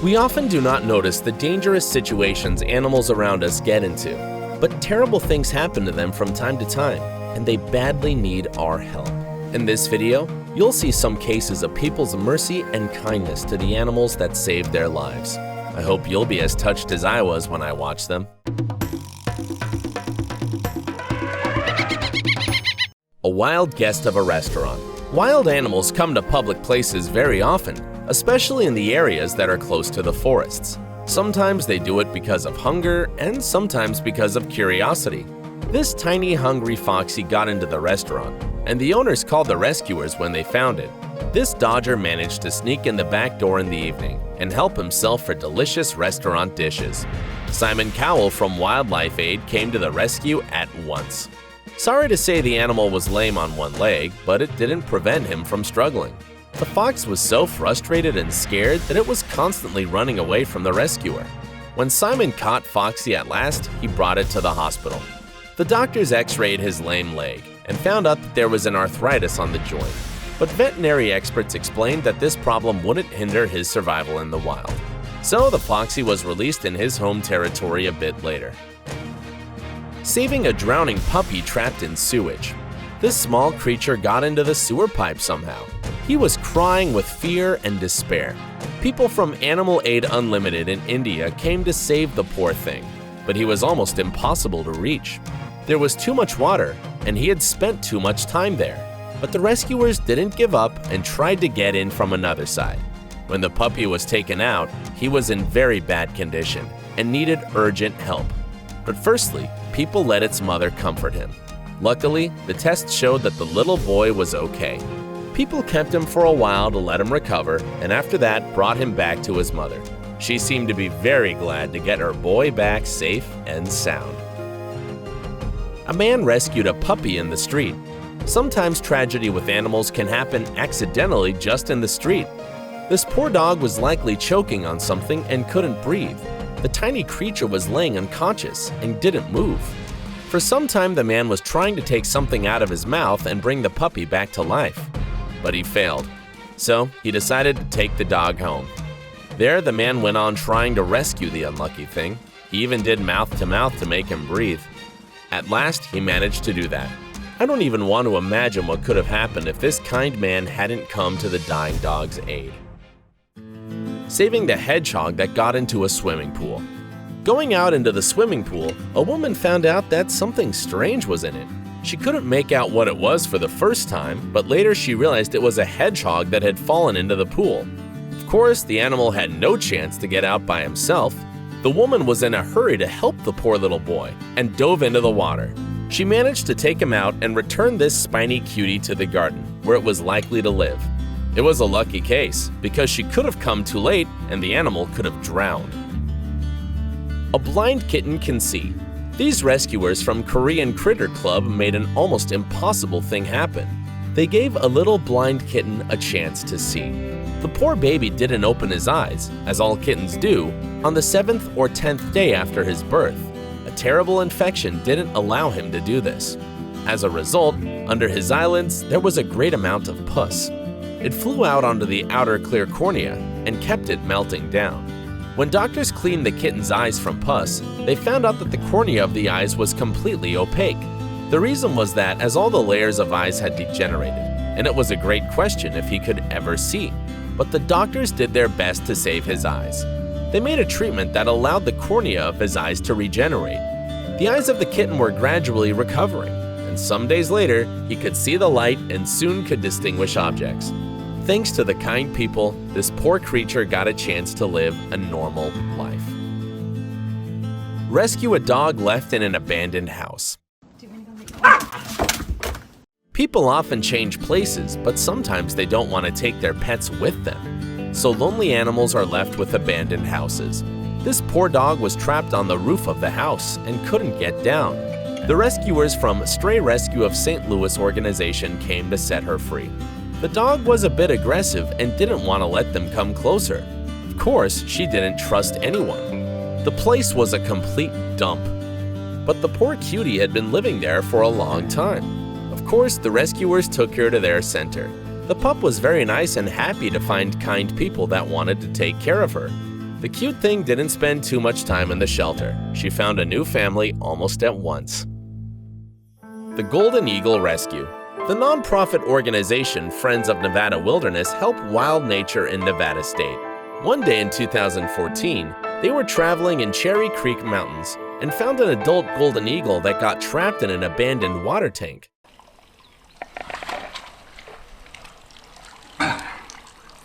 We often do not notice the dangerous situations animals around us get into, but terrible things happen to them from time to time, and they badly need our help. In this video, you'll see some cases of people's mercy and kindness to the animals that saved their lives. I hope you'll be as touched as I was when I watched them. A wild guest of a restaurant. Wild animals come to public places very often, especially in the areas that are close to the forests. Sometimes they do it because of hunger and sometimes because of curiosity. This tiny hungry foxy got into the restaurant, and the owners called the rescuers when they found it. This dodger managed to sneak in the back door in the evening and help himself for delicious restaurant dishes. Simon Cowell from Wildlife Aid came to the rescue at once. Sorry to say the animal was lame on one leg, but it didn't prevent him from struggling. The fox was so frustrated and scared that it was constantly running away from the rescuer. When Simon caught Foxy at last, he brought it to the hospital. The doctors x-rayed his lame leg and found out that there was an arthritis on the joint, but veterinary experts explained that this problem wouldn't hinder his survival in the wild. So the foxy was released in his home territory a bit later. Saving a drowning puppy trapped in sewage. This small creature got into the sewer pipe somehow. He was crying with fear and despair. People from Animal Aid Unlimited in India came to save the poor thing, but he was almost impossible to reach. There was too much water, and he had spent too much time there. But the rescuers didn't give up and tried to get in from another side. When the puppy was taken out, he was in very bad condition and needed urgent help. But firstly, people let its mother comfort him. Luckily, the test showed that the little boy was okay. People kept him for a while to let him recover, and after that brought him back to his mother. She seemed to be very glad to get her boy back safe and sound. A man rescued a puppy in the street. Sometimes tragedy with animals can happen accidentally just in the street. This poor dog was likely choking on something and couldn't breathe. The tiny creature was laying unconscious and didn't move. For some time, the man was trying to take something out of his mouth and bring the puppy back to life. But he failed. So he decided to take the dog home. There, the man went on trying to rescue the unlucky thing. He even did mouth to make him breathe. At last, he managed to do that. I don't even want to imagine what could have happened if this kind man hadn't come to the dying dog's aid. Saving the hedgehog that got into a swimming pool. Going out into the swimming pool, a woman found out that something strange was in it. She couldn't make out what it was for the first time, but later she realized it was a hedgehog that had fallen into the pool. Of course, the animal had no chance to get out by himself. The woman was in a hurry to help the poor little boy and dove into the water. She managed to take him out and return this spiny cutie to the garden, where it was likely to live. It was a lucky case, because she could have come too late and the animal could have drowned. A blind kitten can see. These rescuers from Korean Critter Club made an almost impossible thing happen. They gave a little blind kitten a chance to see. The poor baby didn't open his eyes, as all kittens do, on the 7th or 10th day after his birth. A terrible infection didn't allow him to do this. As a result, under his eyelids, there was a great amount of pus. It flew out onto the outer clear cornea and kept it melting down. When doctors cleaned the kitten's eyes from pus, they found out that the cornea of the eyes was completely opaque. The reason was that as all the layers of eyes had degenerated, and it was a great question if he could ever see. But the doctors did their best to save his eyes. They made a treatment that allowed the cornea of his eyes to regenerate. The eyes of the kitten were gradually recovering, and some days later, he could see the light and soon could distinguish objects. Thanks to the kind people, this poor creature got a chance to live a normal life. Rescue a dog left in an abandoned house. People often change places, but sometimes they don't want to take their pets with them. So lonely animals are left with abandoned houses. This poor dog was trapped on the roof of the house and couldn't get down. The rescuers from Stray Rescue of St. Louis organization came to set her free. The dog was a bit aggressive and didn't want to let them come closer. Of course, she didn't trust anyone. The place was a complete dump. But the poor cutie had been living there for a long time. Of course, the rescuers took her to their center. The pup was very nice and happy to find kind people that wanted to take care of her. The cute thing didn't spend too much time in the shelter. She found a new family almost at once. The Golden Eagle Rescue. The nonprofit organization Friends of Nevada Wilderness help wild nature in Nevada State. One day in 2014, they were traveling in Cherry Creek Mountains and found an adult golden eagle that got trapped in an abandoned water tank.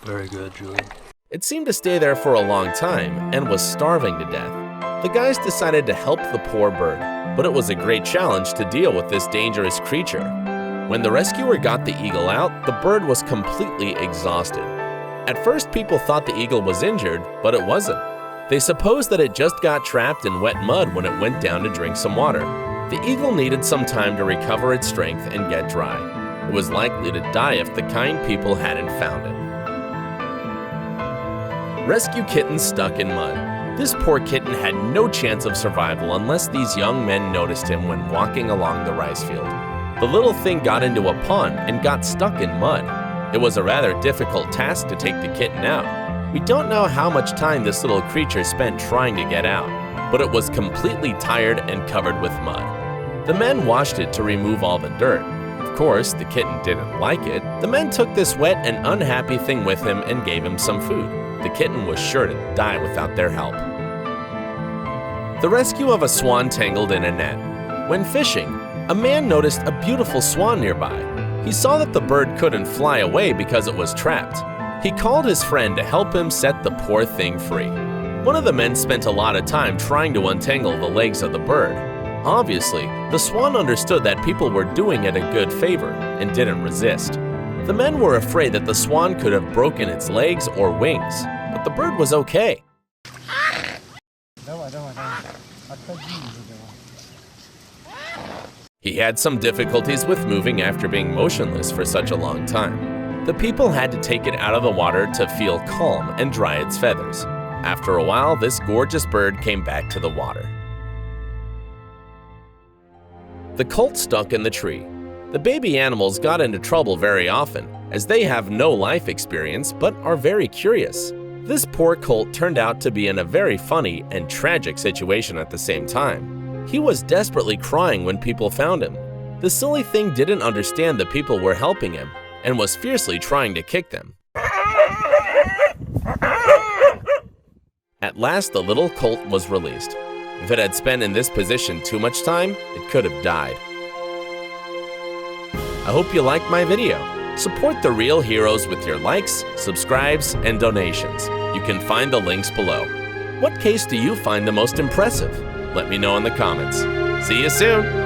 Very good, Julie. It seemed to stay there for a long time and was starving to death. The guys decided to help the poor bird, but it was a great challenge to deal with this dangerous creature. When the rescuer got the eagle out, the bird was completely exhausted. At first, people thought the eagle was injured, but it wasn't. They supposed that it just got trapped in wet mud when it went down to drink some water. The eagle needed some time to recover its strength and get dry. It was likely to die if the kind people hadn't found it. Rescue kitten stuck in mud. This poor kitten had no chance of survival unless these young men noticed him when walking along the rice field. The little thing got into a pond and got stuck in mud. It was a rather difficult task to take the kitten out. We don't know how much time this little creature spent trying to get out, but it was completely tired and covered with mud. The men washed it to remove all the dirt. Of course, the kitten didn't like it. The men took this wet and unhappy thing with him and gave him some food. The kitten was sure to die without their help. The rescue of a swan tangled in a net. When fishing, a man noticed a beautiful swan nearby. He saw that the bird couldn't fly away because it was trapped. He called his friend to help him set the poor thing free. One of the men spent a lot of time trying to untangle the legs of the bird. Obviously, the swan understood that people were doing it a good favor and didn't resist. The men were afraid that the swan could have broken its legs or wings, but the bird was okay. He had some difficulties with moving after being motionless for such a long time. The people had to take it out of the water to feel calm and dry its feathers. After a while, this gorgeous bird came back to the water. The colt stuck in the tree. The baby animals got into trouble very often, as they have no life experience but are very curious. This poor colt turned out to be in a very funny and tragic situation at the same time. He was desperately crying when people found him. The silly thing didn't understand the people were helping him and was fiercely trying to kick them. At last, the little colt was released. If it had spent in this position too much time, it could have died. I hope you liked my video. Support the real heroes with your likes, subscribes, and donations. You can find the links below. What case do you find the most impressive? Let me know in the comments. See you soon!